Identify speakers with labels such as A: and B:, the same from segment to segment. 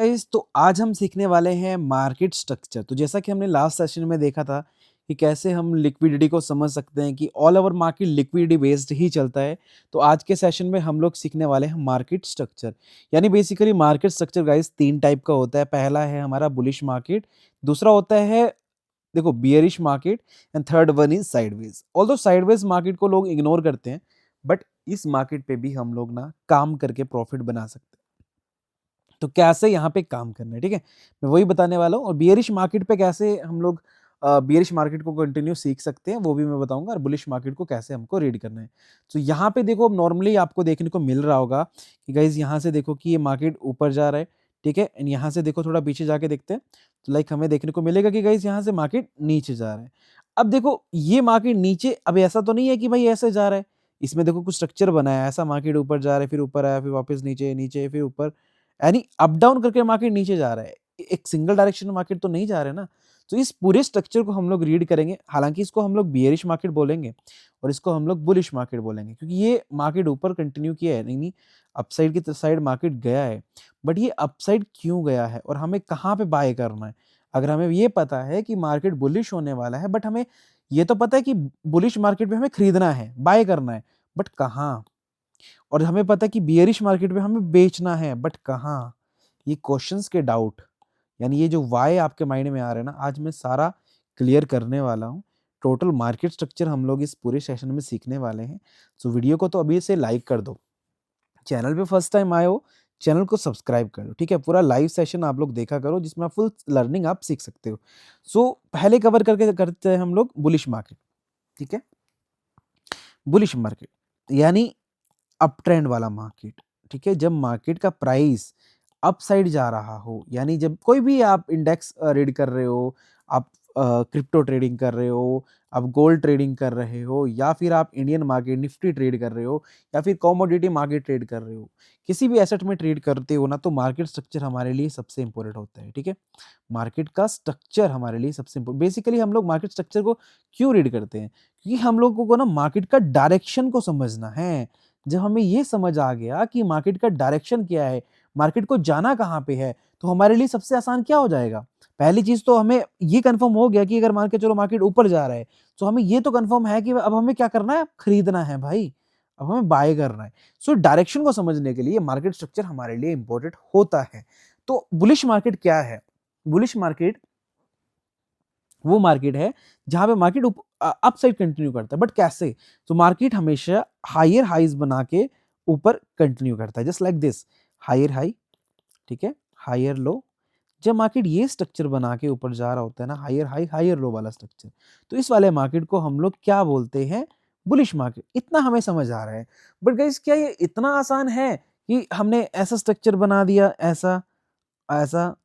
A: Guys, तो आज हम सीखने वाले हैं मार्केट स्ट्रक्चर। तो जैसा कि हमने लास्ट सेशन में देखा था कि कैसे हम लिक्विडिटी को समझ सकते हैं कि all over market liquidity based ही चलता है। तो आज के सेशन में हम लोग सीखने वाले हैं मार्केट स्ट्रक्चर। यानी basically market structure guys 3 type का होता है। पहला है हमारा बुलिश मार्केट, दूसरा होता है देखो bearish market and third one is sideways. Although sideways market को लोग इग्नोर करते हैं, बट इस मार्केट पे भी हम लोग ना काम करके प्रॉफिट बना सकते हैं। तो कैसे यहाँ पे काम करना है, ठीक है? मैं वही बताने वाला हूँ और बियरिश मार्केट पे कैसे हम लोग बियरिश मार्केट को कंटिन्यू सीख सकते हैं, वो भी मैं बताऊँगा और बुलिश मार्केट को कैसे हमको रीड करना है। तो यहाँ पे देखो, अब नॉर्मली आपको देखने को मिल रहा होगा कि गाइज़ यहाँ से देखो कि ये मार्केट ऊपर जा रहा है, ठीक है? एंड यहाँ से देखो थोड़ा पीछे जाके देखते हैं, तो लाइक हमें देखने को मिलेगा कि गाइज़ यहाँ से मार्केट नीचे जा रहा है। अब देखो ये मार्केट नीचे, अब ऐसा तो नहीं है कि भाई ऐसे जा रहा है, इसमें देखो कुछ स्ट्रक्चर बना है, ऐसा मार्केट ऊपर जा रहा है, फिर ऊपर आया, फिर वापस नीचे, नीचे फिर ऊपर, यानी अप डाउन करके मार्केट नीचे जा रहा है। एक सिंगल डायरेक्शन में मार्केट तो नहीं जा रहे ना। तो इस पूरे स्ट्रक्चर को हम लोग रीड करेंगे। हालाँकि इसको हम लोग बियरिश मार्केट बोलेंगे और इसको हम लोग बुलिश मार्केट बोलेंगे, क्योंकि ये मार्केट ऊपर कंटिन्यू किया है, यानी अपसाइड की साइड मार्केट गया है। बट ये अपसाइड क्यों गया है और हमें कहाँ पे बाय करना है? अगर हमें ये पता है कि मार्केट बुलिश होने वाला है, बट हमें ये तो पता है कि बुलिश मार्केट में हमें खरीदना है, बाय करना है, बट कहाँ? और हमें पता है कि बियरिश मार्केट में हमें बेचना है, बट कहाँ? ये क्वेश्चंस के डाउट, यानी ये जो व्हाय आपके माइंड में आ रहा है ना, आज मैं सारा क्लियर करने वाला हूँ। टोटल मार्केट स्ट्रक्चर हम लोग इस पूरे सेशन में सीखने वाले हैं। सो वीडियो को तो अभी से लाइक कर दो। चैनल पे फर्स्ट टाइम आए हो, चैनल को सब्सक्राइब कर लो, ठीक है? पूरा लाइव सेशन आप लोग देखा करो, जिसमें आप फुल लर्निंग आप सीख सकते हो। सो पहले कवर करके करते हैं हम लोग बुलिश मार्केट, ठीक है? बुलिश मार्केट यानी अप ट्रेंड वाला मार्केट, ठीक है? जब मार्केट का प्राइस अप साइड जा रहा हो, यानी जब कोई भी आप इंडेक्स रीड कर रहे हो, आप क्रिप्टो ट्रेडिंग कर रहे हो, आप गोल्ड ट्रेडिंग कर रहे हो, या फिर आप इंडियन मार्केट निफ्टी ट्रेड कर रहे हो, या फिर कमोडिटी मार्केट ट्रेड कर रहे हो, किसी भी एसेट में ट्रेड करते हो ना, तो मार्केट स्ट्रक्चर हमारे लिए सबसे इंपॉर्टेंट होता है, ठीक है? मार्केट का स्ट्रक्चर हमारे लिए सबसे बेसिकली हम लोग मार्केट स्ट्रक्चर को क्यों रीड करते हैं? क्योंकि हम लोगों को ना मार्केट का डायरेक्शन को समझना है। जब हमें ये समझ आ गया कि मार्केट का डायरेक्शन क्या है, मार्केट को जाना कहाँ पे है, तो हमारे लिए सबसे आसान क्या हो जाएगा? पहली चीज़ तो हमें ये कन्फर्म हो गया कि अगर मान के चलो मार्केट ऊपर जा रहा है, तो हमें ये तो कन्फर्म है कि अब हमें क्या करना है? खरीदना है भाई, अब हमें बाय करना है। सो डायरेक्शन को समझने के लिए मार्केट स्ट्रक्चर हमारे लिए इम्पोर्टेंट होता है। तो बुलिश मार्केट क्या है? बुलिश मार्केट वो मार्केट है जहाँ पे मार्केट अपसाइड कंटिन्यू करता है, बट कैसे? तो मार्केट हमेशा हायर हाईज बना के ऊपर कंटिन्यू करता है, just like this, higher high, ठीक है, हायर लो। जब मार्केट ये स्ट्रक्चर बना के ऊपर जा रहा होता है ना, हायर हाई हायर लो वाला स्ट्रक्चर, तो इस वाले मार्केट को हम लोग क्या बोलते हैं? Bullish market. इतना हमें समझ आ रहा है, बट गाइस क्या ये इतना आसान है कि हमने ऐसा स्ट्रक्चर बना दिया, ऐसा, ऐसा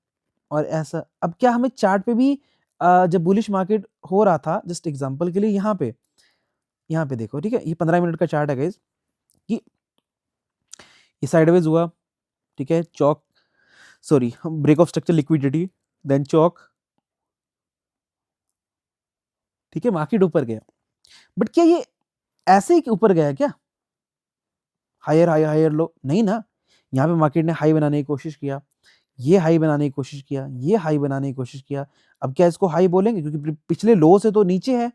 A: और ऐसा? अब क्या हमें चार्ट पे भी जब बुलिश मार्केट हो रहा था, जस्ट एग्जांपल के लिए यहाँ पे देखो, ठीक है? ये 15 मिनट का चार्ट है गाइस, कि ये साइडवेज हुआ, ठीक है? चौक, sorry, break of structure liquidity, then चौक, ठीक है? मार्केट ऊपर गया, बट क्या ये ऐसे ही ऊपर गया क्या? Higher high higher low? नहीं ना। यहाँ पे मार्केट ने हाई बनाने की कोशिश किया, ये हाई बनाने की कोशिश किया, ये हाई बनाने की कोशिश किया। अब क्या इसको हाई बोलेंगे? क्योंकि पिछले लो से तो नीचे है,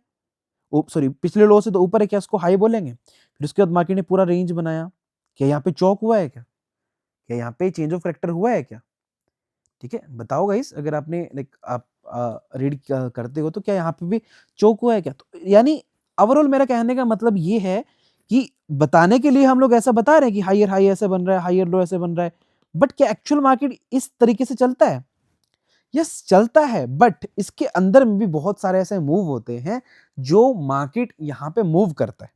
A: सॉरी, पिछले लो से तो ऊपर है, क्या इसको हाई बोलेंगे? फिर उसके बाद मार्केट ने पूरा रेंज बनाया, क्या यहाँ पे चौक हुआ है क्या? क्या यहाँ पे चेंज ऑफ कैरेक्टर हुआ है क्या? ठीक है, बताओ गाइस, अगर आपने लाइक आप रीड करते हो तो क्या यहाँ पे भी चौक हुआ है क्या? तो यानी ओवरऑल मेरा कहने का मतलब ये है कि बताने के लिए हम लोग ऐसा बता रहे हैं कि हायर हाई ऐसे बन रहा है, हायर लो ऐसे बन रहा है, बट क्या एक्चुअल मार्केट इस तरीके से चलता है? यस, चलता है, बट इसके अंदर में भी बहुत सारे ऐसे मूव होते हैं जो मार्केट यहाँ पे मूव करता है।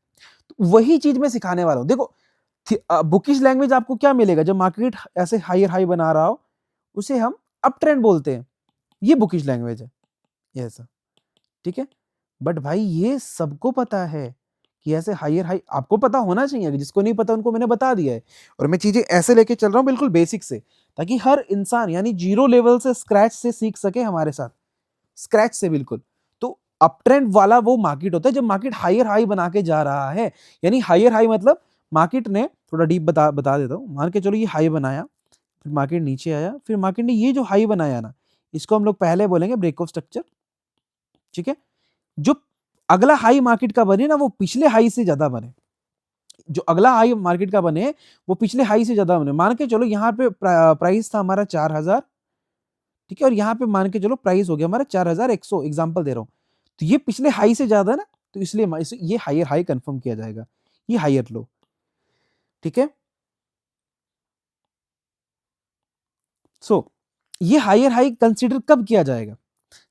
A: तो वही चीज मैं सिखाने वाला हूँ। देखो, बुकिश लैंग्वेज आपको क्या मिलेगा? जब मार्केट ऐसे हायर हाई बना रहा हो, उसे हम अप ट्रेंड बोलते हैं, ये बुकिश लैंग्वेज है, ये ऐसा, ठीक है? बट भाई ये सबको पता है कि ऐसे हायर हाई आपको पता होना चाहिए, जिसको नहीं पता उनको मैंने बता दिया है, और मैं चीजें ऐसे लेके चल रहा हूँ बिल्कुल बेसिक से, ताकि हर इंसान यानी जीरो लेवल से, स्क्रैच से सीख सके हमारे साथ, स्क्रैच से बिल्कुल। तो अप ट्रेंड वाला वो मार्केट होता है जब मार्केट हायर हाई बना के जा रहा है, यानी हायर हाई मतलब मार्केट ने थोड़ा डीप बता बता देता हूँ, मान के चलो ये हाई बनाया, फिर मार्केट नीचे आया, फिर मार्केट ने ये जो हाई बनाया ना, इसको हम लोग पहले बोलेंगे ब्रेक ऑफ स्ट्रक्चर, ठीक है। जो अगला हाई मार्केट का बने ना, वो पिछले हाई से ज्यादा बने, जो अगला हाई मार्केट का बने वो पिछले हाई से ज्यादा बने। मान के चलो यहाँ पे प्राइस था हमारा 4000, ठीक है, और यहाँ पे मान के चलो प्राइस हो गया हमारा 4100, एग्जांपल दे रहा हूँ। तो ये पिछले हाई से ज्यादा है ना, तो इसलिए ये हायर हाई कंफर्म किया जाएगा, ये हायर लो, ठीक है। सो ये हायर हाई कंसीडर कब किया जाएगा,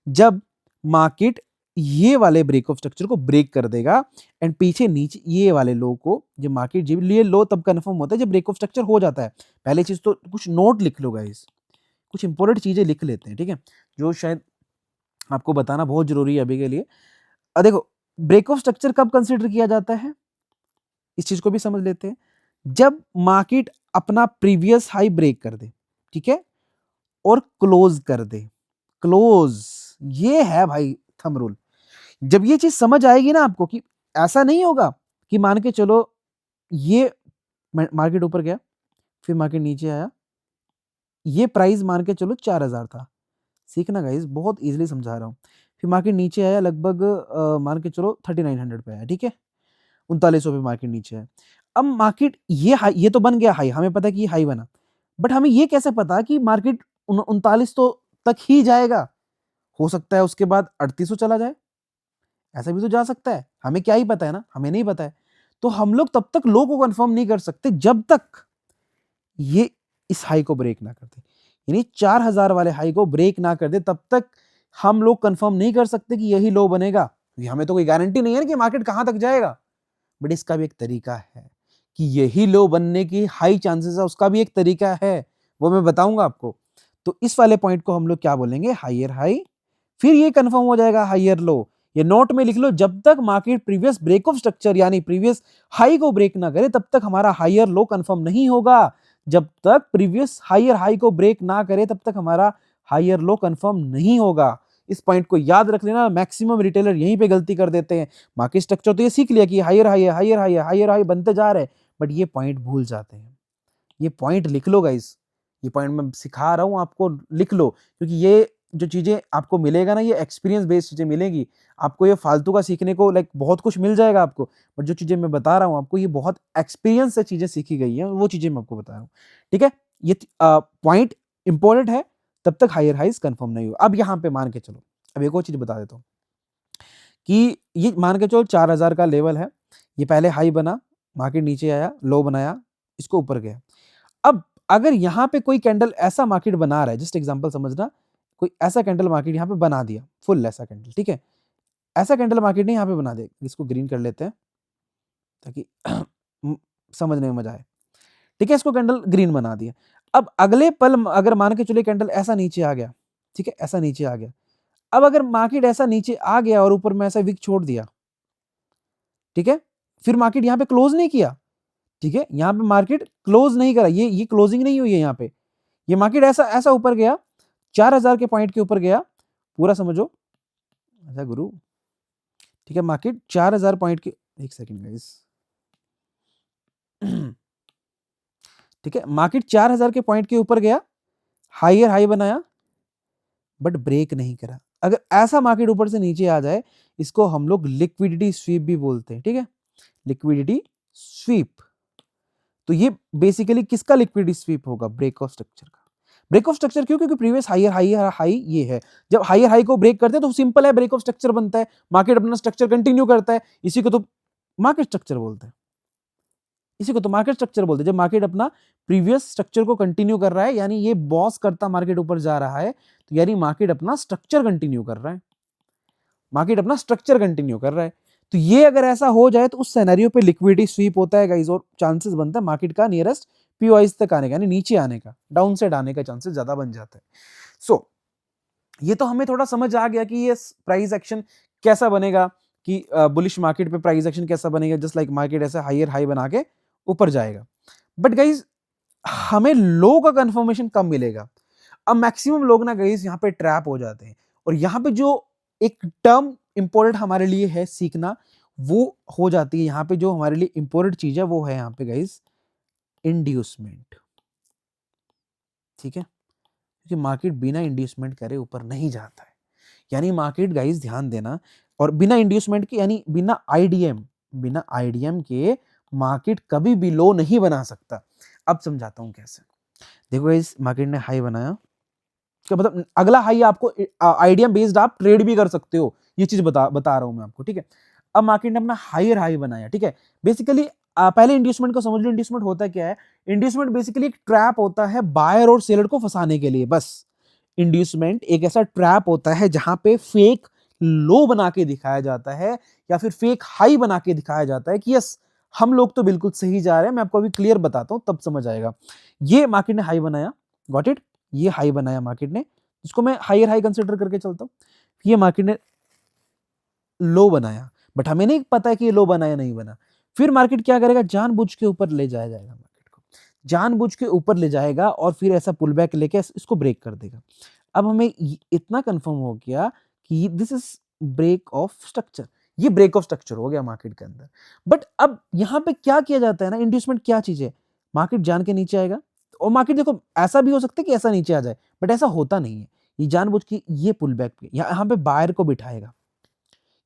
A: जब मार्केट ये वाले ब्रेक ऑफ स्ट्रक्चर को ब्रेक कर देगा एंड पीछे नीचे ये वाले लो को, जब मार्केट जब ये लो तब कंफर्म होता है जब ब्रेक ऑफ स्ट्रक्चर हो जाता है। पहले चीज तो कुछ नोट लिख लो गाइस, कुछ इंपॉर्टेंट चीजें लिख लेते हैं, ठीक है, जो शायद आपको बताना बहुत जरूरी है अभी के लिए। देखो, ब्रेक ऑफ स्ट्रक्चर कब कंसीडर किया जाता है, इस चीज को भी समझ लेते हैं। जब मार्केट अपना प्रीवियस हाई ब्रेक कर दे, ठीक है, और क्लोज कर दे, क्लोज, ये है भाई थंब रूल। जब ये चीज समझ आएगी ना आपको कि ऐसा नहीं होगा कि मान के चलो ये मार्केट ऊपर गया, फिर मार्केट नीचे आया, ये प्राइस मान के चलो 4000 था, सीखना गाइस, बहुत इजीली समझा रहा हूँ। फिर मार्केट नीचे आया लगभग मान के चलो 3900 पे आया, ठीक है, 3900 पे मार्केट नीचे है। अब मार्केट ये तो बन गया हाई, हमें पता है कि ये हाई बना, बट हमें ये कैसे पता कि मार्केट 39 तो तक ही जाएगा, हो सकता है उसके बाद 3800 चला जाए, ऐसा भी तो जा सकता है, हमें क्या ही पता है ना, हमें नहीं पता है। तो हम लोग तब तक लो को कंफर्म नहीं कर सकते जब तक ये इस हाई को ब्रेक ना कर दे, यानी 4000 वाले हाई को ब्रेक ना कर दे, तब तक हम लोग कंफर्म नहीं कर सकते कि यही लो बनेगा, क्योंकि हमें तो कोई गारंटी नहीं है कि मार्केट कहां तक जाएगा। बट इसका भी एक तरीका है कि यही लो बनने की हाई चांसेस है, उसका भी एक तरीका है, वो मैं बताऊंगा आपको। तो इस वाले पॉइंट को हम लोग क्या बोलेंगे, हायर हाई, फिर ये कंफर्म हो जाएगा हायर लो। ये नोट में लिख लो, जब तक market previous break of structure यानी प्रीवियस हाई को ब्रेक ना करे तब तक हमारा हायर लो कंफर्म नहीं होगा, जब तक प्रीवियस हायर हाई को ब्रेक ना करे तब तक हमारा हायर लो कंफर्म नहीं होगा। इस पॉइंट को याद रख लेना, मैक्सिमम रिटेलर यहीं पे गलती कर देते हैं। मार्केट स्ट्रक्चर तो ये सीख लिया कि हायर हाई है, हायर हाई है, हायर हाई बनते जा रहे हैं, बट ये पॉइंट भूल जाते हैं। ये पॉइंट लिख लो गाइस, ये पॉइंट मैं सिखा रहा हूं आपको, लिख लो, क्योंकि ये जो चीजें आपको मिलेगा ना, ये एक्सपीरियंस बेस्ड चीजें मिलेगी आपको, ये फालतू का सीखने को लाइक बहुत कुछ मिल जाएगा आपको, बट जो चीजें मैं बता रहा हूं आपको, ये बहुत एक्सपीरियंस से चीजें सीखी गई है, वो चीजें मैं आपको बता रहा हूँ, ठीक है। ये पॉइंट इंपॉर्टेंट है, तब तक हायर हाइज कंफर्म नहीं हो। अब यहाँ पे मान के चलो, अब एक और चीज बता देता हूँ कि ये मान के चलो 4000 का लेवल है, ये पहले हाई बना, मार्केट नीचे आया, लो बनाया, इसको ऊपर गया। अब अगर यहाँ पे कोई कैंडल ऐसा मार्केट बना रहा है, जस्ट एग्जांपल समझना, कोई ऐसा कैंडल मार्केट यहाँ पे बना दिया, फुल ऐसा कैंडल, ठीक है, ऐसा कैंडल मार्केट ने यहाँ पे बना दिया, इसको ग्रीन कर लेते हैं ताकि समझने में मजा आए, ठीक है, इसको कैंडल ग्रीन बना दिया। अब अगले पल अगर मान के चलिए कैंडल ऐसा नीचे आ गया, ठीक है, ऐसा नीचे आ गया, अब अगर मार्केट ऐसा नीचे आ गया और ऊपर में ऐसा विक छोड़ दिया, ठीक है, फिर मार्केट यहाँ पे क्लोज नहीं किया, ठीक है, यहाँ पे मार्केट क्लोज नहीं करा, ये क्लोजिंग नहीं हुई है यहाँ पे, ये मार्केट ऐसा ऐसा ऊपर गया, 4000 के पॉइंट के ऊपर गया, पूरा समझो, अच्छा गुरु, ठीक है, मार्केट 4000 पॉइंट के, एक सेकंड गाइस, ठीक है, मार्केट 4000 के पॉइंट के ऊपर गया, हायर हाई बनाया, बट ब्रेक नहीं करा। अगर ऐसा मार्केट ऊपर से नीचे आ जाए, इसको हम लोग लिक्विडिटी स्वीप भी बोलते हैं, ठीक है, लिक्विडिटी स्वीप। तो ये बेसिकली किसका लिक्विडिटी स्वीप होगा, ब्रेक ऑफ स्ट्रक्चर का। ब्रेक ऑफ स्ट्रक्चर क्यों, क्योंकि प्रीवियस हायर हाई हाई ये है, जब हायर हाई को ब्रेक करते हैं तो सिंपल है, ब्रेक ऑफ स्ट्रक्चर बनता है, मार्केट अपना स्ट्रक्चर कंटिन्यू करता है, इसी को तो मार्केट स्ट्रक्चर बोलते हैं, इसी को तो मार्केट स्ट्रक्चर बोलते हैं। जब मार्केट अपना प्रीवियस स्ट्रक्चर को कंटिन्यू कर रहा है, यानी ये बॉस करता मार्केट ऊपर जा रहा है, तो यानी मार्केट अपना स्ट्रक्चर कंटिन्यू कर रहा है, मार्केट अपना स्ट्रक्चर कंटिन्यू कर रहा है। तो ये अगर ऐसा हो जाए तो उस सिनेरियो पे लिक्विडिटी स्वीप होता है गाइस, और चांसेस बनता है मार्केट का नियरेस्ट पीओआईस तक आने का, यानी नीचे आने का, डाउन साइड आने का चांसेस ज्यादा बन जाता है। सो ये तो हमें थोड़ा समझ आ गया कि ये प्राइस एक्शन कैसा बनेगा, कि बुलिश मार्केट पे प्राइस एक्शन कैसा बनेगा, जस्ट लाइक मार्केट ऐसे हायर हाई बना के ऊपर जाएगा। बट गाइस हमें लो का कंफर्मेशन कब मिलेगा, अब मैक्सिमम लोग ना गाइस यहाँ पे ट्रैप हो जाते हैं, और यहाँ पे जो एक टर्म इंपॉर्टेंट हमारे लिए है सीखना, वो हो जाती है यहाँ पे, जो हमारे लिए इंपॉर्टेंट चीज है वो है यहाँ पे गाइस इंड्यूसमेंट। ठीक है, क्योंकि मार्केट बिना इंड्यूसमेंट करे ऊपर नहीं जाता है। यानी मार्केट गाइस ध्यान देना, और बिना इंड्यूसमेंट के यानी बिना आईडीएम के मार्केट कभी भी लो नहीं बना सकता। अब समझाता हूं कैसे। देखो गाइस, मार्केट ने हाई बनाया, क्या मतलब अगला हाई आपको आईडीएम बेस्ड आप ट्रेड भी कर सकते हो, ये चीज बता रहा हूं मैं आपको, ठीक है। अब मार्केट ने अपना हायर हाई बनाया, ठीक है। बेसिकली पहले इंड्यूसमेंट को समझ लो। इंड्यूसमेंट होता क्या है? इंड्यूसमेंट बेसिकली एक ट्रैप होता है बायर और सेलर को फंसाने के लिए, बस। इंड्यूसमेंट एक ऐसा ट्रैप होता है जहां पे फेक लो बना के दिखाया जाता है या फिर फेक हाई बना के दिखाया जाता है कि यस, हम लोग तो बिल्कुल सही जा रहे हैं। मैं आपको अभी क्लियर बताता हूं, तब समझ आएगा। ये मार्केट ने हाई बनाया, गॉट इट। ये हाई बनाया मार्केट ने, इसको मैं हायर हाई कंसिडर करके चलता हूं। ये मार्केट ने लो बनाया, बट हमें नहीं पता है कि ये लो बना या नहीं बना। फिर मार्केट क्या करेगा? जानबूझ के ऊपर ले जाया जाएगा मार्केट को, जानबूझ के ऊपर ले जाएगा और फिर ऐसा पुल बैक लेके इसको ब्रेक कर देगा। अब हमें इतना कंफर्म हो गया कि this is break of structure. ये ब्रेक ऑफ स्ट्रक्चर हो गया मार्केट के अंदर। बट अब यहां पे क्या किया जाता है ना, इंड्यूसमेंट क्या चीज है? मार्केट जान के नीचे आएगा, और मार्केट देखो ऐसा भी हो सकता है कि ऐसा नीचे आ जाए, बट ऐसा होता नहीं है। ये जानबूझ के ये पुल बैक पे यहाँ पे बायर को बिठाएगा।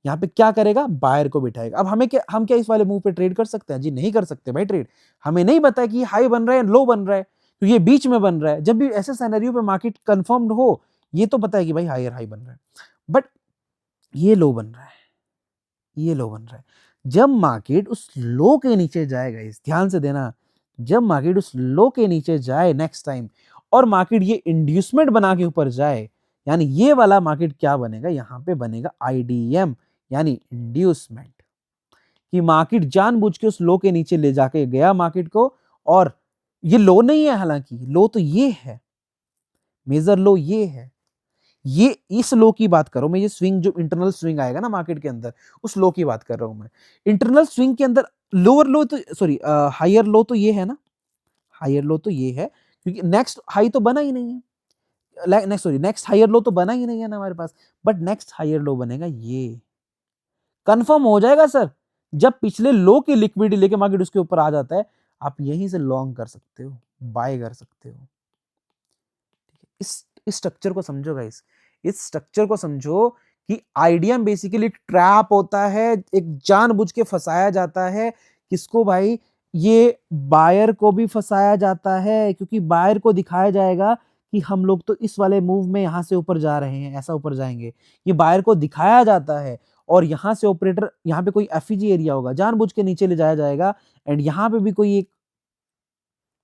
A: यहाँ पे क्या करेगा? बायर को बिठाएगा। अब हम क्या इस वाले मूव पे ट्रेड कर सकते हैं? जी नहीं कर सकते भाई ट्रेड। हमें नहीं पता है कि हाई बन रहा है लो बन रहा है, तो ये बीच में बन रहा है। जब भी ऐसे सिनेरियो पे मार्केट कंफर्म्ड हो, ये तो पता है कि भाई हायर हाई बन रहा है, बट ये लो बन रहा है, ये लो बन रहा है। जब मार्केट उस लो के नीचे जाएगा, इस ध्यान से देना, जब मार्केट उस लो के नीचे जाए नेक्स्ट टाइम, और मार्केट ये इंड्यूसमेंट बना के ऊपर जाए, यानी ये वाला मार्केट क्या बनेगा? यहाँ पे बनेगा आईडीएम, यानी इंड्यूसमेंट। कि मार्केट जानबूझ के उस लो के नीचे ले जाके गया मार्केट को, और ये लो नहीं है, हालांकि लो तो ये है, मेजर लो ये है। ये इस लो की बात कर रहा हूं मैं, ये स्विंग जो इंटरनल स्विंग आएगा ना मार्केट के अंदर, उस लो की बात कर रहा हूं मैं। इंटरनल स्विंग के अंदर लोअर लो तो सॉरी हायर लो तो ये है ना, हायर लो तो ये है, क्योंकि नेक्स्ट हाई तो बना ही नहीं है। नेक्स्ट हायर लो तो बना ही नहीं है ना हमारे पास, बट नेक्स्ट हायर लो बनेगा ये। कंफर्म हो जाएगा सर, जब पिछले लो की लिक्विडिटी लेके मार्केट उसके ऊपर आ जाता है, आप यहीं से लॉन्ग कर सकते हो, बाय कर सकते हो। इस स्ट्रक्चर को समझो गाइस, इस स्ट्रक्चर को समझो कि आईडीएम बेसिकली एक ट्रैप होता है, एक जानबूझ के फंसाया जाता है। किसको भाई? ये बायर को भी फंसाया जाता है, क्योंकि बायर को दिखाया जाएगा कि हम लोग तो इस वाले मूव में यहां से ऊपर जा रहे हैं, ऐसा ऊपर जाएंगे। ये बायर को दिखाया जाता है, और यहां से ऑपरेटर, यहां पे कोई एफईजी एरिया होगा, जानबूझ के नीचे ले जाया जाएगा। एंड यहां पे भी कोई एक,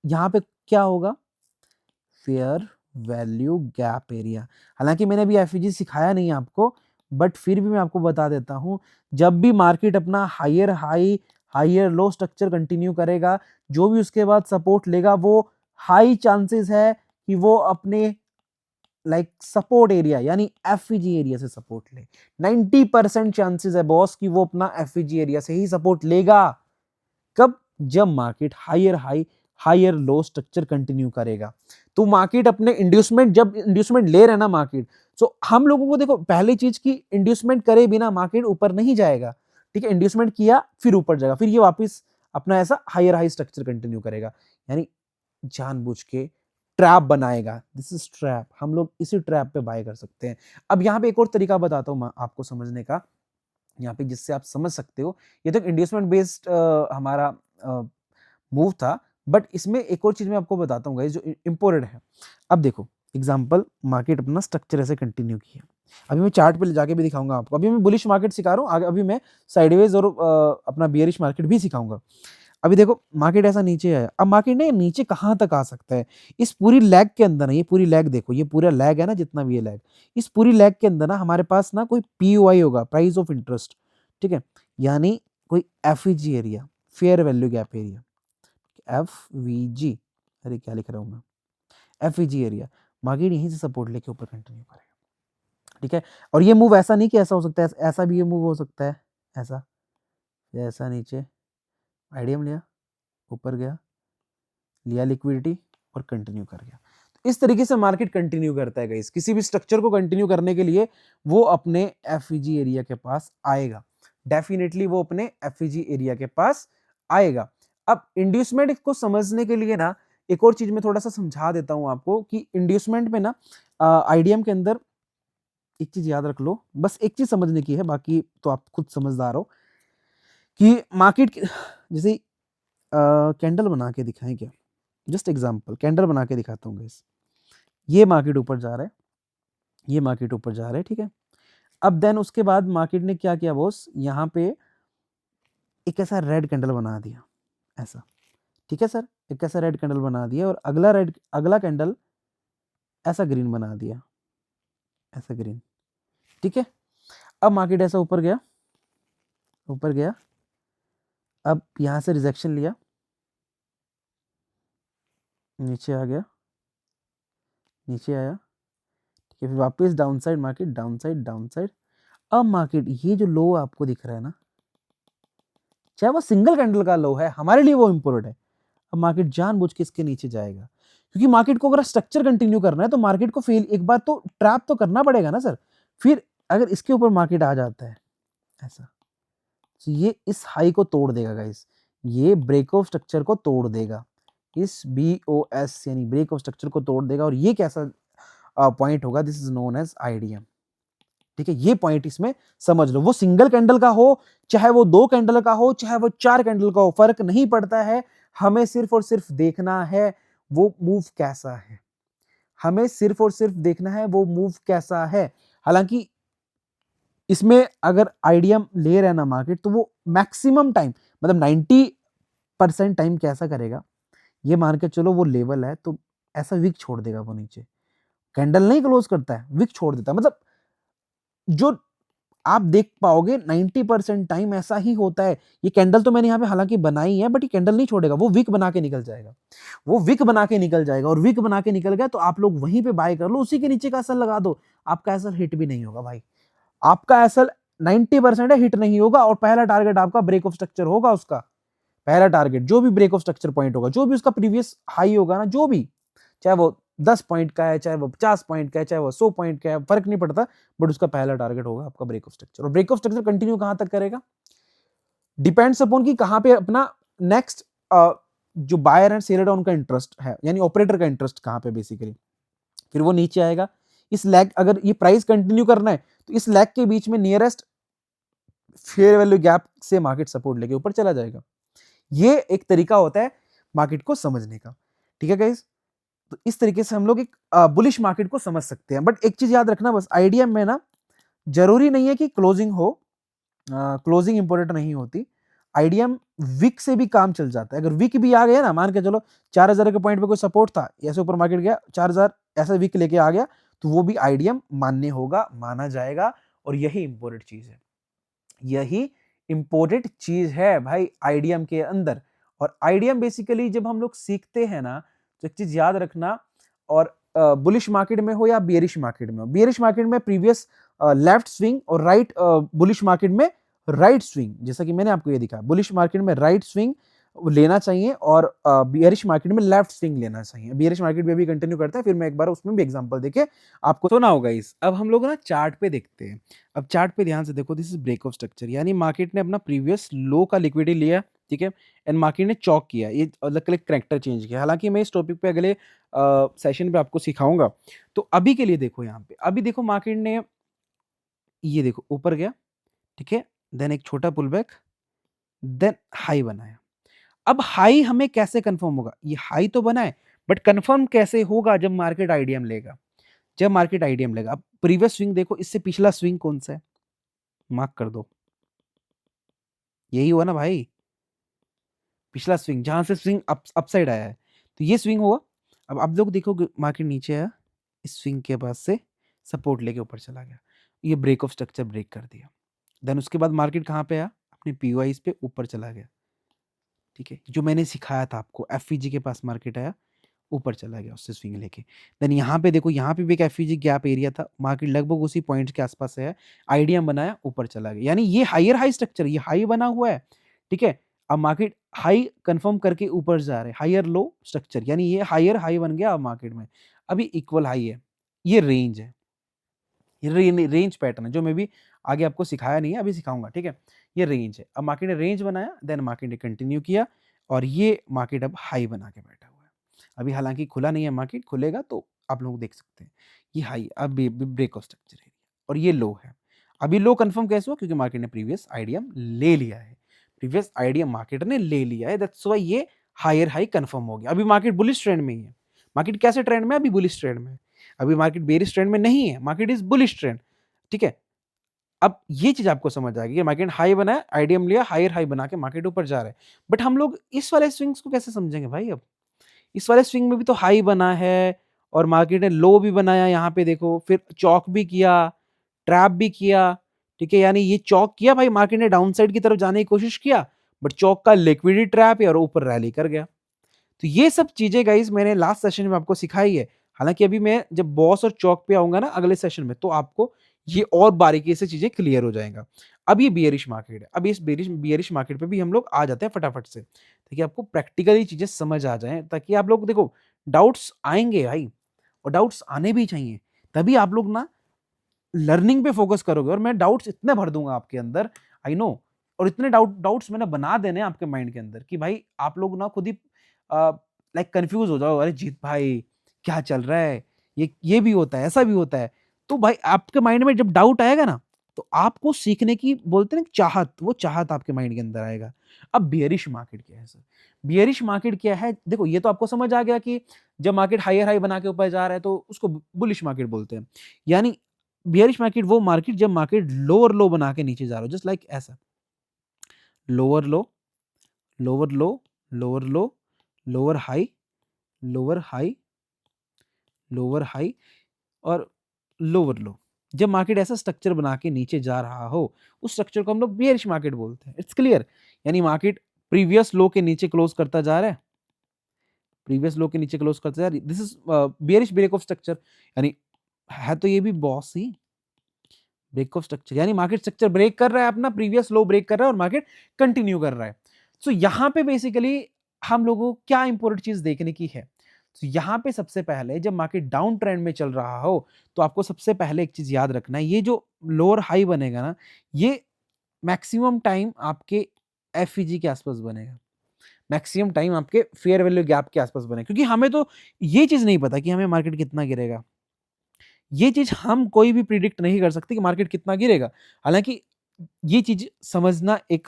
A: यहां पे क्या होगा? Fair value gap area. हालांकि मैंने अभी एफईजी सिखाया नहीं है आपको, बट फिर भी मैं आपको बता देता हूं। जब भी मार्केट अपना higher high higher low structure continue करेगा, जो भी उसके बाद सपोर्ट लेगा, वो हाई चांसेस है कि वो अपने सपोर्ट एरिया यानी एफईजी एरिया से सपोर्ट ले। 90% चांसेस है बॉस कि वो अपना एफईजी एरिया से ही सपोर्ट लेगा। कब? जब market higher high higher low structure continue करेगा। तो मार्केट अपने इंड्यूसमेंट, जब इंड्यूसमेंट ले रहा है ना मार्केट, तो हम लोगों को देखो पहली चीज की इंड्यूसमेंट करे बिना मार्केट ऊपर नहीं जाएगा। ठीक है, इंड्यूसमेंट किया फिर ऊपर जाएगा, फिर ये वापस अपना ऐसा हायर हाई स्ट्रक्चर कंटिन्यू करेगा, यानी जानबूझ के ट्रैप बनाएगा। दिस इज ट्रैप, हम लोग इसी ट्रैप पे बाय कर सकते हैं। अब यहाँ पे एक और तरीका बताता हूँ आपको समझने का, यहाँ पे जिससे आप समझ सकते हो। ये तो इंड्यूसमेंट बेस्ड हमारा मूव था, बट इसमें एक और चीज मैं आपको बताता हूँ गाइस जो इंपॉर्टेंट है। अब देखो एग्जांपल, मार्केट अपना स्ट्रक्चर ऐसे कंटिन्यू किया। अभी मैं चार्ट पे ले जाके भी दिखाऊंगा आपको। अभी मैं बुलिश मार्केट सिखा रहा हूँ, आगे अभी मैं साइडवेज और अपना बियरिश मार्केट भी सिखाऊंगा। अभी देखो मार्केट ऐसा नीचे आया, अब मार्केट ने नीचे कहाँ तक आ सकता है? इस पूरी लैग के अंदर ना, ये पूरी लैग देखो, ये पूरा लैग है ना, जितना भी ये लैग, इस पूरी लैग के अंदर ना हमारे पास ना कोई पीओआई होगा, प्राइस ऑफ इंटरेस्ट। ठीक है, यानी कोई FEG area, fair value gap area, F अरे क्या लिख रहा हूं मैं, एफईजी एरिया। मार्केट यहीं से सपोर्ट लेके ऊपर कंटिन्यू करेगा। ठीक है, और ये मूव ऐसा नहीं कि ऐसा हो सकता है, ऐसा भी ये मूव हो सकता है, ऐसा ऐसा नीचे आईडीएम लिया, ऊपर गया, लिया लिक्विडिटी और कंटिन्यू कर गया। तो इस तरीके से मार्केट कंटिन्यू करता है गाइस। किसी भी स्ट्रक्चर को कंटिन्यू करने के लिए वो अपने एफईजी एरिया के पास आएगा, डेफिनेटली वो अपने एफईजी एरिया के पास आएगा। अब इंड्यूसमेंट को समझने के लिए ना, एक और चीज मैं थोड़ा सा समझा देता हूं आपको कि इंड्यूसमेंट में ना आईडीएम के अंदर एक चीज याद रख लो, बस एक चीज समझने की है, बाकी तो आप खुद समझदार हो कि मार्केट जैसे कैंडल बना के दिखाएं क्या, जस्ट एग्जांपल कैंडल बना के दिखाता हूँ गाइस। ये मार्केट ऊपर जा रहा है, ये मार्केट ऊपर जा रहा है, ठीक है। अब देन उसके बाद मार्केट ने क्या किया बॉस, यहाँ पे एक ऐसा रेड कैंडल बना दिया ऐसा, ठीक है सर, एक ऐसा रेड कैंडल बना दिया और अगला कैंडल ऐसा ग्रीन बना दिया, ऐसा ग्रीन, ठीक है। अब मार्केट ऐसा ऊपर गया, ऊपर गया, अब यहां से रिजेक्शन लिया, नीचे आ गया, नीचे आया, ठीक है, फिर वापस down side market, down side, down side. अब मार्केट ये जो लो आपको दिख रहा है ना, चाहे वो सिंगल कैंडल का लो है, हमारे लिए वो इंपॉर्टेंट है। अब मार्केट जानबूझ के इसके नीचे जाएगा, क्योंकि मार्केट को अगर स्ट्रक्चर कंटिन्यू करना है तो मार्केट को फेल एक बार तो ट्रैप तो करना पड़ेगा ना सर। फिर अगर इसके ऊपर मार्केट आ जाता है ऐसा, तो ये इस हाई को तोड़ देगा गाइस, ये ब्रेक ऑफ स्ट्रक्चर को तोड़ देगा, इस BOS यानी ब्रेक ऑफ स्ट्रक्चर को तोड़ देगा। और ये कैसा पॉइंट होगा, this is known as IDM, ठीक है। ये पॉइंट इसमें समझ लो, वो सिंगल कैंडल का हो, चाहे वो 2 कैंडल का हो, चाहे वो 4 कैंडल का हो, फर्क नहीं पड़ता है। हमें सिर्फ और सिर्फ देखना है वो मूव कैसा है, हमें सिर्फ और सिर्फ देखना है वो मूव कैसा है। हालांकि इसमें अगर आईडीएम ले रहा है ना मार्केट, तो वो मैक्सिमम टाइम मतलब 90% टाइम कैसा करेगा, ये मान के चलो वो लेवल है तो ऐसा विक छोड़ देगा, वो नीचे कैंडल नहीं क्लोज करता है, विक छोड़ देता है। मतलब जो आप देख पाओगे 90% टाइम ऐसा ही होता है। ये कैंडल तो मैंने यहाँ पे हालांकि बनाई है, बट ये कैंडल नहीं छोड़ेगा, वो विक बना के निकल जाएगा, वो विक बना के निकल जाएगा। और विक बना के निकल गया तो आप लोग वहीं पे बाय कर लो, उसी के नीचे का एसएल लगा दो, आपका एसएल हिट भी नहीं होगा भाई, आपका एसएल 90% है, हिट नहीं होगा। और पहला टारगेट आपका ब्रेक ऑफ स्ट्रक्चर होगा, उसका पहला टारगेट जो भी ब्रेक ऑफ स्ट्रक्चर पॉइंट होगा, जो भी उसका प्रीवियस हाई होगा ना, जो भी, चाहे वो 10 पॉइंट का है, चाहे वो 50 पॉइंट का है, चाहे वो 100 पॉइंट का है, फर्क नहीं पड़ता, बट उसका पहला टारगेट होगा आपका ब्रेक ऑफ स्ट्रक्चर। और ब्रेक ऑफ स्ट्रक्चर कंटिन्यू कहां तक करेगा, डिपेंड्स अपॉन कि कहां पे अपना नेक्स्ट जो बायर एंड सेलर है उनका इंटरेस्ट है, यानी ऑपरेटर का इंटरेस्ट कहां पे बेसिकली। फिर वो नीचे आएगा, इस लैग, अगर ये प्राइस कंटिन्यू करना है तो इस लैग के बीच में नियरेस्ट फेयर वैल्यू गैप से मार्केट सपोर्ट लेके ऊपर चला जाएगा। ये एक तरीका होता है मार्केट को समझने का, ठीक है गाइस। तो इस तरीके से हम लोग एक बुलिश मार्केट को समझ सकते हैं। बट एक चीज याद रखना, बस आईडीएम में ना जरूरी नहीं है कि क्लोजिंग हो, क्लोजिंग इंपॉर्टेंट नहीं होती। आईडीएम विक से भी काम चल जाता है। अगर विक भी आ गया ना, मान के चलो 4000 के पॉइंट पे कोई सपोर्ट था, ऐसे ऊपर मार्केट गया 4000, ऐसा विक लेके आ गया, तो वो भी आईडीएम मान्य होगा, माना जाएगा। और यही इंपॉर्टेंट चीज है, यही इंपॉर्टेंट चीज है भाई आईडीएम के अंदर। और आईडीएम बेसिकली जब हम लोग सीखते हैं ना, तो एक चीज याद रखना, और बुलिश मार्केट में हो या बियरिश मार्केट में हो, बियरिश मार्केट में प्रीवियस लेफ्ट स्विंग और राइट, बुलिश मार्केट में राइट स्विंग, जैसा कि मैंने आपको ये दिखा, बुलिश मार्केट में राइट स्विंग लेना चाहिए और बियरिश मार्केट में लेफ्ट स्विंग लेना चाहिए। बियरिश मार्केट में भी कंटिन्यू करता है, फिर मैं एक बार उसमें भी एग्जांपल देके आपको तो ना होगा इस। अब हम लोग ना चार्ट पे देखते हैं। अब चार्ट पे ध्यान से देखो, this is break of structure, यानी मार्केट ने अपना प्रीवियस लो का लिक्विडिटी लिया, ठीक है, एंड मार्केट ने चौक किया, ये अलग अलग करेक्टर चेंज किया। हालांकि मैं इस टॉपिक पे अगले सेशन पे आपको सिखाऊंगा। तो अभी के लिए देखो, यहाँ पे अभी देखो मार्केट ने ये देखो ऊपर गया, ठीक है, देन एक छोटा पुल बैक, देन हाई बनाया। अब हाई हमें कैसे कंफर्म होगा, ये हाई तो बना है, बट कंफर्म कैसे होगा, जब मार्केट आईडीएम लेगा, जब मार्केट आईडीएम लेगा। अब प्रीवियस स्विंग देखो, इससे पिछला स्विंग कौन सा है, मार्क कर दो, यही हुआ ना भाई, पिछला स्विंग जहां से स्विंग अपसाइड आया है, तो ये स्विंग हुआ। अब आप लोग देखोगे मार्केट नीचे आया, इस स्विंग के पास से सपोर्ट लेके ऊपर चला गया, ये ब्रेक ऑफ स्ट्रक्चर ब्रेक कर दिया। देन उसके बाद मार्केट कहाँ पे आया, अपने पीओआईस पे ऊपर चला गया, ठीक है, जो मैंने सिखाया था आपको, एफईजी के पास मार्केट आया, ऊपर चला गया उससे स्विंग लेके। देन यहाँ पे देखो, यहाँ पे भी एक एफईजी गैप एरिया था, मार्केट लगभग उसी पॉइंट के आसपास है, आईडीएम बनाया, ऊपर चला गया, यानी ये हायर हाई स्ट्रक्चर, ये हाई बना हुआ है, ठीक है। अब मार्केट हाई कंफर्म करके ऊपर जा रहे हैं, हायर लो स्ट्रक्चर, यानी ये हायर हाई बन गया अब मार्केट में, अभी इक्वल हाई है, ये रेंज है, ये रेंज पैटर्न है, जो मैं भी आगे आपको सिखाया नहीं है, अभी सिखाऊंगा, ठीक है। ये रेंज है, अब मार्केट ने रेंज बनाया, देन मार्केट ने कंटिन्यू किया, और ये मार्केट अब हाई बना के बैठा हुआ है। अभी हालाँकि खुला नहीं है मार्केट, खुलेगा तो आप लोग देख सकते हैं। ये हाई अब ये ब्रेक ऑफ स्ट्रक्चर है और ये लो है। अभी लो कन्फर्म कैसे हुआ? क्योंकि मार्केट ने प्रीवियस आईडीएम ले लिया है। प्रीवियस आईडीएम मार्केट ने ले लिया है, दैट्स व्हाई ये हायर हाई कन्फर्म हो गया। अभी मार्केट बुलिश ट्रेंड में ही है। मार्केट कैसे ट्रेंड में है? अभी बुलिश ट्रेंड में है। अभी मार्केट बेयरिश ट्रेंड में नहीं है, मार्केट इज़ बुलिश ट्रेंड, ठीक है? अब ये चीज़ आपको समझ आ गई कि मार्केट हाई बना है, आईडीएम लिया, हायर हाई बना के मार्केट ऊपर जा रहा है। बट हम लोग इस वाले स्विंग्स को कैसे समझेंगे भाई अब? इस वाले स्विंग में भी तो हाई बना है और मार्केट ने लो भी बनाया, यहाँ पे देखो, फिर चौक भी किया, ट्रैप भी किया, ठीक है? यानी ये चौक किया भाई, मार्केट ने डाउन साइड की तरफ जाने की कोशिश किया, बट चौक का लिक्विडिटी ट्रैप है और ऊपर रैली कर गया। तो ये सब चीज़ें गाइज़ मैंने लास्ट सेशन में आपको सिखाई है। हालाँकि अभी मैं जब बॉस और चौक पे आऊँगा ना अगले सेशन में, तो आपको ये और बारीकी से चीज़ें क्लियर हो जाएगा। अब ये बियरिश मार्केट है। अब इस बियरिश बियरिश मार्केट पे भी हम लोग आ जाते हैं फटाफट से, ताकि आपको प्रैक्टिकली चीज़ें समझ आ जाएँ, ताकि आप लोग देखो, डाउट्स आएँगे भाई, और डाउट्स आने भी चाहिए। तभी आप लोग ना लर्निंग पे फ़ोकस करोगे, और मैं डाउट्स इतने भर दूँगा आपके अंदर, आई नो, और इतने डाउट्स मैंने बना देने हैं आपके माइंड के अंदर कि भाई आप लोग ना खुद ही लाइक कन्फ्यूज़ हो जाओ, अरे जीत भाई क्या चल रहा है? ये भी होता है, ऐसा भी होता है। तो भाई आपके माइंड में जब डाउट आएगा ना, तो आपको सीखने की बोलते हैं ना चाहत, वो चाहत आपके माइंड के अंदर आएगा। अब बियरिश मार्केट क्या है सर? बियरिश मार्केट क्या है? देखो, ये तो आपको समझ आ गया कि जब मार्केट हायर हाई बना के ऊपर जा रहा है तो उसको बुलिश मार्केट बोलते हैं। यानी बियरिश मार्केट वो मार्केट जब मार्केट लोअर लो बना के नीचे जा रहा हो, जस्ट लाइक ऐसा, लोअर लो, लोअर लो, लोअर लो, lower high, lower high, lower high और लोअर लो। जब मार्केट ऐसा स्ट्रक्चर बना के नीचे जा रहा हो, उस स्ट्रक्चर को हम लोग बियरिश मार्केट बोलते हैं। It's clear? यानी मार्केट प्रीवियस लो के नीचे क्लोज करता जा रहा है, प्रीवियस लो के नीचे क्लोज करता जा रहा है, this is bearish break of structure. यानी है तो ये भी बॉस ही ब्रेक ऑफ स्ट्रक्चर, यानी मार्केट स्ट्रक्चर ब्रेक कर रहा है, अपना प्रीवियस लो ब्रेक कर रहा है और मार्केट कंटिन्यू कर रहा है। सो यहाँ पे बेसिकली हम लोगों को क्या इंपॉर्टेंट चीज देखने की है? तो यहाँ पे सबसे पहले जब मार्केट डाउन ट्रेंड में चल रहा हो, तो आपको सबसे पहले एक चीज याद रखना है, ये जो लोअर हाई बनेगा ना, ये मैक्सिमम टाइम आपके एफईजी के आसपास बनेगा, मैक्सिमम टाइम आपके फेयर वैल्यू गैप के आसपास बनेगा, क्योंकि हमें तो ये चीज नहीं पता कि हमें मार्केट कितना गिरेगा। ये चीज़ हम कोई भी प्रिडिक्ट नहीं कर सकते कि मार्केट कितना गिरेगा। हालाँकि ये चीज़ समझना एक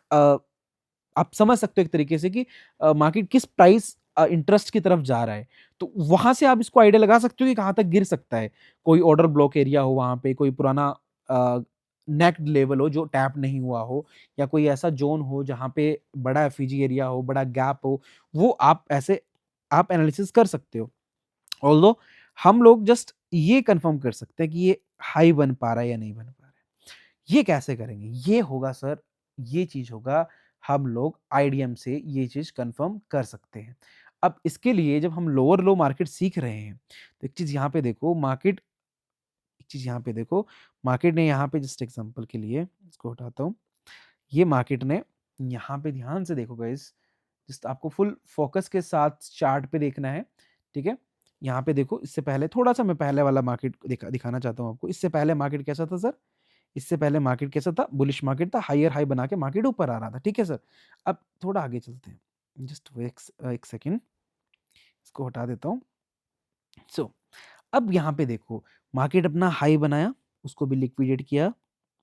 A: आप समझ सकते हो एक तरीके से कि मार्केट किस प्राइस इंटरेस्ट की तरफ जा रहा है। तो वहाँ से आप इसको आइडिया लगा सकते हो कि कहाँ तक गिर सकता है। कोई ऑर्डर ब्लॉक एरिया हो वहाँ पे, कोई पुराना नेक्ड लेवल हो जो टैप नहीं हुआ हो, या कोई ऐसा ज़ोन हो जहाँ पे बड़ा एफईजी एरिया हो, बड़ा गैप हो, वो आप एनालिसिस कर सकते हो। ऑल्दो हम लोग जस्ट ये कंफर्म कर सकते हैं कि ये हाई बन पा रहा है या नहीं बन पा रहा है। ये कैसे करेंगे? ये होगा सर, ये चीज़ होगा, हम लोग आईडीएम से ये चीज़ कंफर्म कर सकते हैं। अब इसके लिए जब हम लोअर लो मार्केट सीख रहे हैं, तो एक चीज़ यहाँ पे देखो, एक चीज़ यहाँ पे देखो, मार्केट ने यहाँ पे जस्ट एग्ज़ाम्पल के लिए इसको हटाता हूँ। ये मार्केट ने यहाँ पे ध्यान से देखो गाइस, जस्ट आपको फुल फोकस के साथ चार्ट पे देखना है, ठीक है? यहाँ पे देखो, इससे पहले थोड़ा-सा मैं पहले वाला मार्केट दिखाना चाहता हूँ आपको। इससे पहले मार्केट कैसा था सर? इससे पहले मार्केट कैसा था? बुलिश मार्केट था, हायर हाई बना के मार्केट ऊपर आ रहा था, ठीक है सर? अब थोड़ा आगे चलते हैं। जस्ट वो एक सेकंड, इसको हटा देता हूँ। सो अब यहाँ पे देखो, मार्केट अपना हाई बनाया, उसको भी लिक्विडेट किया,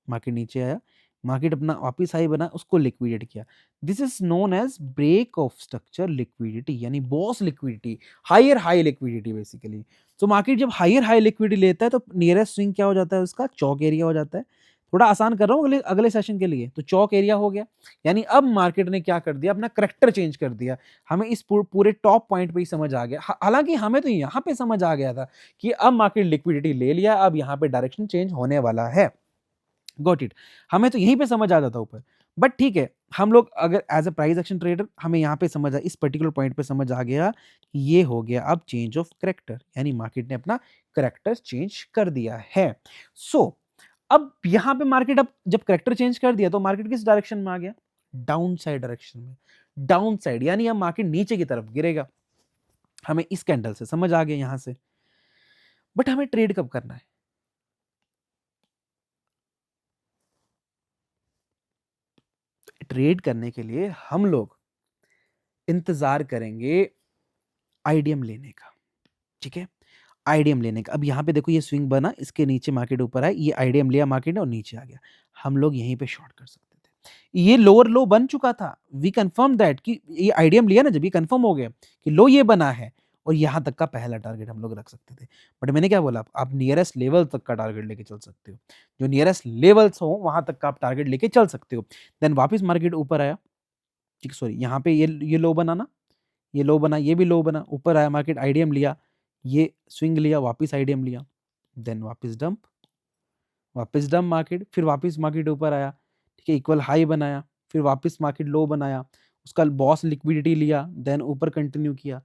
A: मार्केट नीचे आया, मार्केट अपना वापिस हाई बना, उसको लिक्विडेट किया। This is known as break of structure liquidity, यानी boss liquidity, higher high liquidity basically. तो मार्केट जब हायर हाई लिक्विडिटी लेता है तो नियरेस्ट स्विंग क्या हो जाता है उसका? चौक एरिया हो जाता है। थोड़ा आसान कर रहा हूँ अगले अगले सेशन के लिए, तो चौक एरिया हो गया। यानी अब मार्केट ने क्या कर दिया? अपना करेक्टर चेंज कर दिया। हमें इस पूरे टॉप पॉइंट पे ही समझ आ गया। हालांकि हमें तो यहाँ पे समझ आ गया था कि अब मार्केट लिक्विडिटी ले लिया, अब यहाँ पे डायरेक्शन चेंज होने वाला है। Got it. हमें तो यहीं पे समझ आ जाता ऊपर। बट ठीक है, हम लोग अगर as a price action trader हमें यहाँ पे समझ आ इस पर्टिकुलर पॉइंट पे समझ आ गया कि ये हो गया अब चेंज ऑफ करैक्टर, यानी मार्केट ने अपना करैक्टर चेंज कर दिया है। सो अब यहाँ पे मार्केट अब जब करैक्टर चेंज कर दिया तो मार्केट किस डायरेक्शन में आ गया? डाउन साइड डायरेक्शन में। डाउन साइड यानी अब मार्केट नीचे की तरफ गिरेगा। हमें इस कैंडल से समझ आ गया यहाँ से। बट हमें ट्रेड कब करना है? ट्रेड करने के लिए हम लोग इंतजार करेंगे आईडीएम लेने का, ठीक है? आईडीएम लेने का। अब यहाँ पे देखो ये स्विंग बना, इसके नीचे मार्केट ऊपर आया, ये आईडीएम लिया मार्केट ने और नीचे आ गया। हम लोग यहीं पे शॉर्ट कर सकते थे। ये लोअर लो बन चुका था। वी कन्फर्म दैट कि ये आईडीएम लिया ना जब, ये कन्फर्म हो गया कि लो ये बना है और यहाँ तक का पहला टारगेट हम लोग रख सकते थे। बट मैंने क्या बोला, आप नियरेस्ट लेवल तक का टारगेट लेके चल सकते हो। जो नियरेस्ट लेवल्स हो वहाँ तक का आप टारगेट लेके चल सकते हो। देन वापस मार्केट ऊपर आया, ठीक है, सॉरी यहाँ पे ये लो बना ना, ये लो बना, ये भी लो बना, ऊपर आया मार्केट, आईडीएम लिया, ये स्विंग लिया, वापस आईडीएम लिया, देन वापस डंप मार्केट, फिर वापस मार्केट ऊपर आया, ठीक है, इक्वल हाई बनाया, फिर वापस मार्केट लो बनाया, उसका बॉस लिक्विडिटी लिया, देन ऊपर कंटिन्यू किया।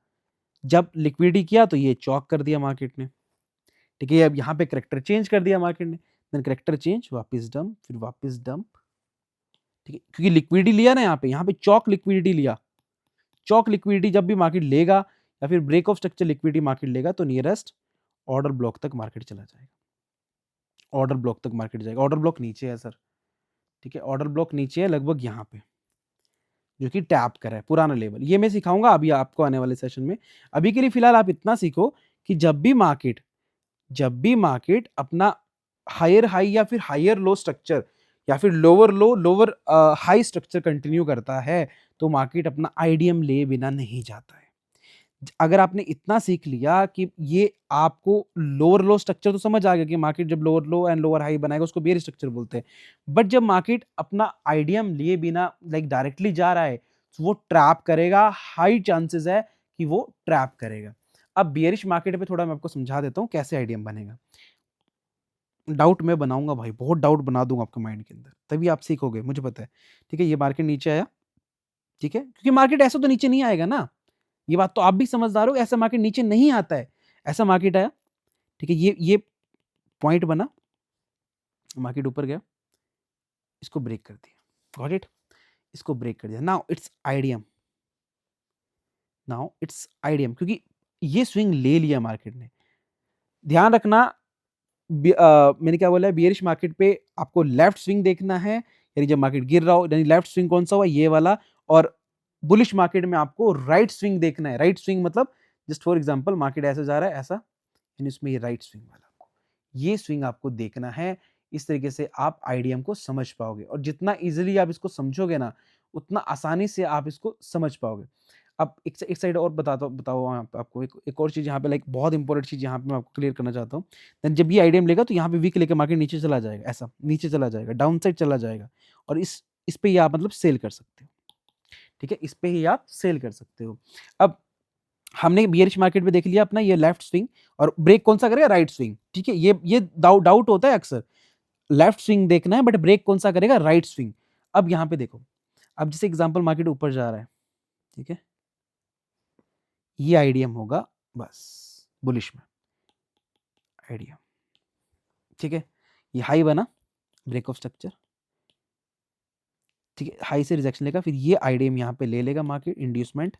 A: जब लिक्विडिटी किया तो ये चॉक कर दिया मार्केट ने, ठीक है, अब यहाँ पे करेक्टर चेंज कर दिया मार्केट ने, देन करेक्टर चेंज, वापस डंप, फिर वापस डंप, ठीक है, क्योंकि लिक्विडिटी लिया ना यहाँ पे चॉक लिक्विडिटी लिया। चॉक लिक्विडिटी जब भी मार्केट लेगा या फिर break of structure liquidity market लेगा तो नियरेस्ट ऑर्डर ब्लॉक तक मार्केट चला जाएगा। ऑर्डर ब्लॉक तक मार्केट जाएगा। ऑर्डर ब्लॉक नीचे है सर, ठीक है, ऑर्डर ब्लॉक नीचे है लगभग यहाँ पे, जो कि टैप कर है पुराना लेवल। ये मैं सिखाऊंगा अभी आपको आने वाले सेशन में। अभी के लिए फिलहाल आप इतना सीखो कि जब भी मार्केट अपना हायर हाई या फिर हायर लो स्ट्रक्चर या फिर लोअर लो लोअर हाई स्ट्रक्चर कंटिन्यू करता है तो मार्केट अपना आईडीएम ले बिना नहीं जाता है। अगर आपने इतना सीख लिया कि ये आपको लोअर लो स्ट्रक्चर तो समझ आ गया कि मार्केट जब lower low and lower high बनाएगा उसको बेयर स्ट्रक्चर बोलते हैं। बट जब मार्केट अपना आईडीएम लिए बिना लाइक डायरेक्टली जा रहा है तो वो ट्रैप करेगा, हाई चांसेस है कि वो ट्रैप करेगा। अब बियरिश मार्केट पे थोड़ा मैं आपको समझा देता हूँ कैसे आईडीएम बनेगा। डाउट मैं बनाऊंगा भाई, बहुत डाउट बना दूंगा आपके माइंड के अंदर, तभी आप सीखोगे, मुझे पता है। ठीक है, ये मार्केट नीचे आया, ठीक है, क्योंकि मार्केट ऐसा तो नीचे नहीं आएगा ना, ये बात तो आप भी समझदार हो, ऐसा मार्केट नीचे नहीं आता है। ऐसा मार्केट आया, ठीक है, ये पॉइंट बना, मार्केट ऊपर गया, इसको ब्रेक कर दिया, गॉट इट, इसको ब्रेक कर दिया। नाउ इट्स आईडीएम, क्योंकि ये स्विंग ले लिया मार्केट ने। ध्यान रखना, मैंने क्या बोला है, बियरिश मार्केट पे आपको लेफ्ट स्विंग देखना है, यानी जब मार्केट गिर रहा हो, यानी लेफ्ट स्विंग कौन सा हुआ, ये वाला। और बुलिश मार्केट में आपको राइट स्विंग देखना है। राइट स्विंग मतलब जस्ट फॉर एग्जांपल मार्केट ऐसे जा रहा है ऐसा, यानी इसमें ये राइट स्विंग वाला आपको, ये स्विंग आपको देखना है। इस तरीके से आप आईडीएम को समझ पाओगे, और जितना इजीली आप इसको समझोगे ना उतना आसानी से आप इसको समझ पाओगे। अब एक साइड और बताओ आपको एक और चीज यहाँ पे, लाइक बहुत इंपॉर्टेंट चीज यहाँ पे मैं आपको क्लियर करना चाहता हूँ। देन जब ये आईडीएम लेगा तो यहाँ पे वीक लेके मार्केट नीचे चला जाएगा, ऐसा नीचे चला जाएगा, डाउन साइड चला जाएगा, और इस पे ही आप मतलब सेल कर सकते हो। ठीक है, इस पे ही आप सेल कर सकते हो। अब हमने बियरिश मार्केट में देख लिया अपना ये लेफ्ट स्विंग, और ब्रेक कौन सा करेगा, राइट स्विंग। ठीक है, ये डाउट होता है अक्सर, लेफ्ट स्विंग देखना है बट ब्रेक कौन सा करेगा, राइट स्विंग। अब यहाँ पे देखो, अब जैसे एग्जांपल मार्केट ऊपर जा रहा है, ठीक है, ये आईडीएम होगा बस बुलिश में, आईडीएम, ठीक है, ये हाई बना, ब्रेक ऑफ स्ट्रक्चर, ठीक है, हाई से रिजेक्शन लेगा, फिर ये आईडीएम यहाँ पे ले लेगा मार्केट, इंड्यूसमेंट,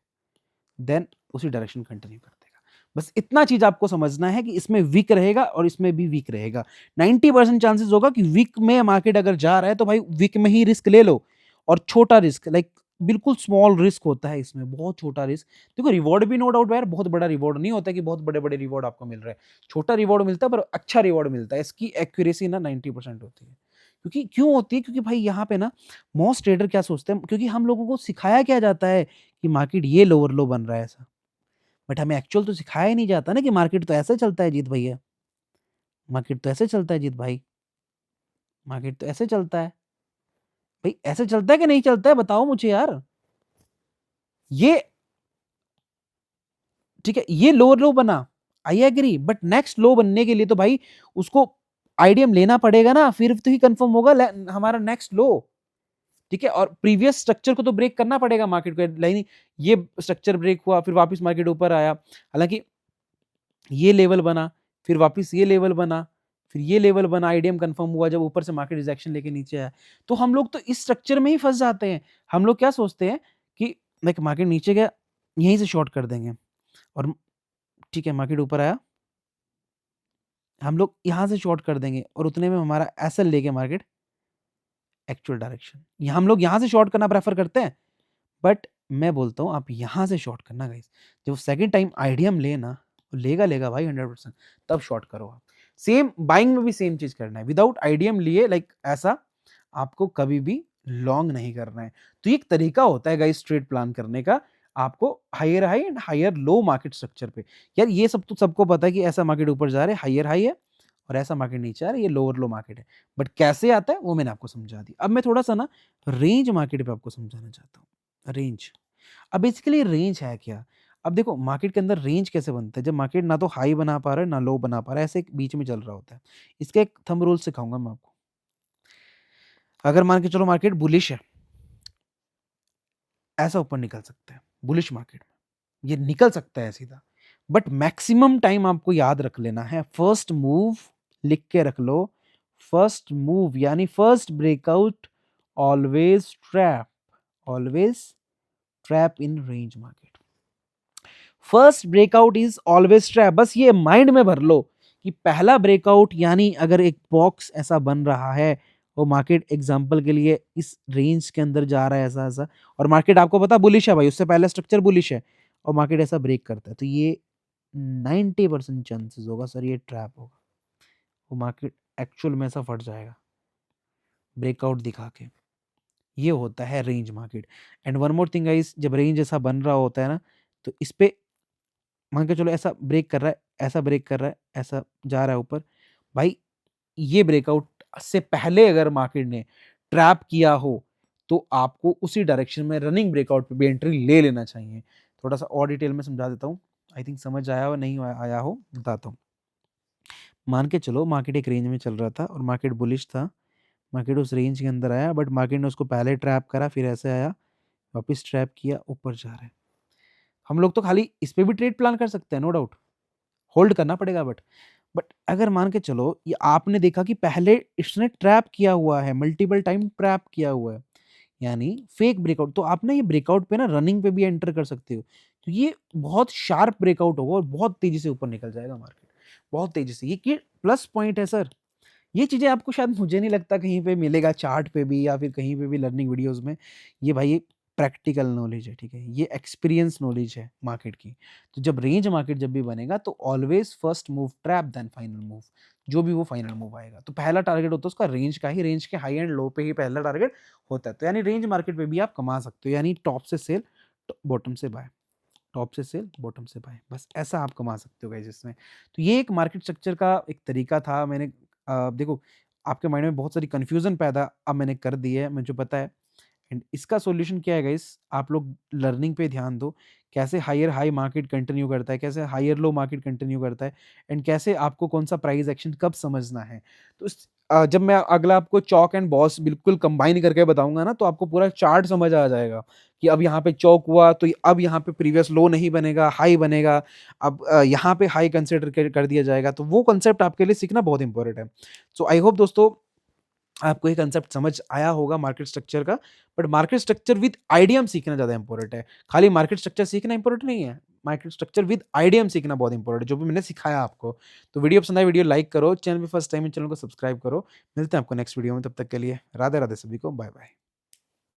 A: देन उसी डायरेक्शन कंटिन्यू कर देगा। बस इतना चीज आपको समझना है कि इसमें वीक रहेगा और इसमें भी वीक रहेगा। 90% चांसेस होगा कि वीक में मार्केट अगर जा रहा है तो भाई वीक में ही रिस्क ले लो, और छोटा रिस्क, लाइक बिल्कुल स्मॉल रिस्क होता है इसमें, बहुत छोटा रिस्क। देखो रिवॉर्ड भी नो डाउट यार, बहुत बड़ा रिवॉर्ड नहीं होता कि बहुत बड़े बड़े रिवॉर्ड आपको मिल रहा है, छोटा रिवॉर्ड मिलता है पर अच्छा रिवॉर्ड मिलता है। इसकी एक्यूरेसी ना 90% होती है। क्योंकि क्यों होती है, क्योंकि भाई यहाँ पे ना मोस्ट ट्रेडर क्या सोचते हैं, क्योंकि हम लोगों को सिखाया क्या जाता है कि मार्केट ये लोअर लो बन रहा है ऐसा, बट हमें एक्चुअल तो सिखाया ही नहीं जाता ना कि मार्केट तो ऐसे चलता है जीत भैया, मार्केट तो ऐसे चलता है जीत भाई, मार्केट तो ऐसे चलता है भाई, ऐसे चलता है कि नहीं चलता है, बताओ मुझे यार। ये ठीक है, ये लोअर लो बना, आई एग्री, बट नेक्स्ट लो बनने के लिए तो भाई उसको आईडीएम लेना पड़ेगा ना, फिर तो ही कंफर्म होगा हमारा नेक्स्ट लो। ठीक है, और प्रीवियस स्ट्रक्चर को तो ब्रेक करना पड़ेगा मार्केट को, लाइन ये स्ट्रक्चर ब्रेक हुआ, फिर वापस मार्केट ऊपर आया, हालांकि ये लेवल बना, फिर वापस ये लेवल बना, फिर ये लेवल बना, आईडीएम कंफर्म हुआ जब ऊपर से मार्केट रिजेक्शन लेके नीचे आया। तो हम लोग तो इस स्ट्रक्चर में ही फंस जाते हैं। हम लोग क्या सोचते हैं कि लाइक मार्केट नीचे गया, यहीं से शॉर्ट कर देंगे, और ठीक है मार्केट ऊपर आया, हम लोग यहाँ से शॉर्ट कर देंगे, और उतने में हमारा एसएल लेके मार्केट एक्चुअल डायरेक्शन, हम लोग यहाँ से शॉर्ट करना प्रेफर करते हैं, बट मैं बोलता हूँ आप यहाँ से शॉर्ट करना गाइस। जब सेकंड टाइम आईडीएम ले ना, लेगा भाई 100%, तब शॉर्ट करो आप। सेम बाइंग में भी सेम चीज़ करना है। विदाउट आईडीएम लिए लाइक ऐसा आपको कभी भी लॉन्ग नहीं करना है। तो ये एक तरीका होता है गाइस ट्रेड प्लान करने का, आपको higher high and higher low market structure पे। यार ये सब तो सबको पता है कि ऐसा मार्केट ऊपर जा रहा है, हायर हाई है, और ऐसा मार्केट नीचे आ रहा है, ये लोअर लो मार्केट है। बट कैसे आता है वो मैंने आपको समझा दिया। अब मैं थोड़ा-सा ना रेंज मार्केट पे आपको समझाना चाहता हूँ। रेंज। अब बेसिकली रेंज है क्या? अब देखो मार्केट के अंदर रेंज कैसे बनता है? जब मार्केट ना तो हाई बना पा रहा है, ना लो बना पा रहा है, ऐसे एक बीच में चल रहा होता है। इसका एक थंब रूल सिखाऊँगा मैं आपको। अगर मान के चलो मार्केट बुलिश है, ऐसा ऊपर निकल सकता है, बुलिश मार्केट में, ये निकल सकता है सीधा। बट मैक्सिमम टाइम आपको याद रख लेना है, फर्स्ट मूव लिख के रख लो, फर्स्ट मूव यानी first breakout always trap, always trap in range market. First breakout is always trap. बस ये माइंड में भर लो कि पहला ब्रेकआउट यानी अगर एक बॉक्स ऐसा बन रहा है, वो मार्केट एग्जांपल के लिए इस रेंज के अंदर जा रहा है ऐसा ऐसा, और मार्केट आपको पता बुलिश है भाई, उससे पहले स्ट्रक्चर बुलिश है, और मार्केट ऐसा ब्रेक करता है, तो ये 90% चांसेस होगा सर ये ट्रैप होगा। वो मार्केट एक्चुअल में ऐसा फट जाएगा ब्रेकआउट दिखा के। ये होता है range market. And one more thing guys, जब रेंज ऐसा बन रहा होता है ना, तो इस पे मान के चलो ऐसा ब्रेक कर रहा है, ऐसा ब्रेक कर रहा है, ऐसा जा रहा है ऊपर। भाई ये ब्रेकआउट से पहले अगर मार्केट ने ट्रैप किया हो, तो आपको उसी डायरेक्शन में रनिंग ब्रेकआउट पे भी एंट्री ले लेना चाहिए। थोड़ा-सा और डिटेल में समझा देता हूँ। आई थिंक समझ आया हो, नहीं आया हो, बताता हूँ। मान के चलो मार्केट एक रेंज में चल रहा था और मार्केट बुलिश था। मार्केट उस रेंज के अंदर आया, बट मार्केट ने उसको पहले ट्रैप करा, फिर ऐसे आया, वापस ट्रैप किया, ऊपर जा रहा है। हम लोग तो खाली इस पे भी ट्रेड प्लान कर सकते हैं, नो डाउट। होल्ड करना पड़ेगा बट अगर मान के चलो ये आपने देखा कि पहले इसने ट्रैप किया हुआ है, मल्टीपल टाइम ट्रैप किया हुआ है, यानी फेक ब्रेकआउट, तो आप ना ये ब्रेकआउट पे ना रनिंग पे भी एंटर कर सकते हो। तो ये बहुत शार्प ब्रेकआउट होगा और बहुत तेजी से ऊपर निकल जाएगा मार्केट, बहुत तेजी से। ये प्लस पॉइंट है सर। ये चीजें आपको शायद, मुझे नहीं लगता कहीं पे मिलेगा, चार्ट पे भी या फिर कहीं पे भी लर्निंग वीडियोस में। ये भाई प्रैक्टिकल नॉलेज है, ठीक है, ये एक्सपीरियंस नॉलेज है मार्केट की। तो जब रेंज मार्केट जब भी बनेगा, तो always first move trap then final move, जो भी वो फाइनल मूव आएगा, तो पहला टारगेट होता है उसका रेंज का ही, रेंज के हाई एंड लो पे ही पहला टारगेट होता है। तो यानी रेंज मार्केट पे भी आप कमा सकते हो, यानी टॉप से सेल, बॉटम से बाय, टॉप से सेल, बॉटम से बाय, बस ऐसा आप कमा सकते हो गाइस इसमें। तो ये एक मार्केट स्ट्रक्चर का एक तरीका था। मैंने देखो आपके माइंड में बहुत सारी कन्फ्यूज़न पैदा अब मैंने कर दी है, मुझे पता है। एंड इसका सॉल्यूशन क्या है गाइस, आप लोग लर्निंग पे ध्यान दो, कैसे हायर हाई मार्केट कंटिन्यू करता है, कैसे हायर लो मार्केट कंटिन्यू करता है, एंड कैसे आपको कौन सा प्राइस एक्शन कब समझना है। तो जब मैं अगला आपको चौक एंड बॉस बिल्कुल कंबाइन करके बताऊंगा ना, तो आपको पूरा चार्ट समझ आ जाएगा कि अब यहाँ पे चौक हुआ तो अब यहाँ पे प्रीवियस लो नहीं बनेगा, हाई बनेगा। अब यहाँ पे हाई कंसिडर कर दिया जाएगा, तो वो कंसेप्ट आपके लिए सीखना बहुत इंपॉर्टेंट है। सो आई होप दोस्तों आपको ये कंसेप्ट समझ आया होगा मार्केट स्ट्रक्चर का। But market structure with idiom सीखना ज़्यादा इंपॉर्टेंट है। खाली मार्केट स्ट्रक्चर सीखना इंपॉर्टेंट नहीं है, मार्केट स्ट्रक्चर विद आइडियम सीखना बहुत इंपॉर्टेंट है, जो भी मैंने सिखाया आपको। तो वीडियो पसंद आए, वीडियो लाइक करो, चैनल पे फर्स्ट टाइम है चैनल को सब्सक्राइब करो। मिलते हैं आपको नेक्स्ट वीडियो में, तब तक के लिए राधे राधे सभी को, बाय बाय।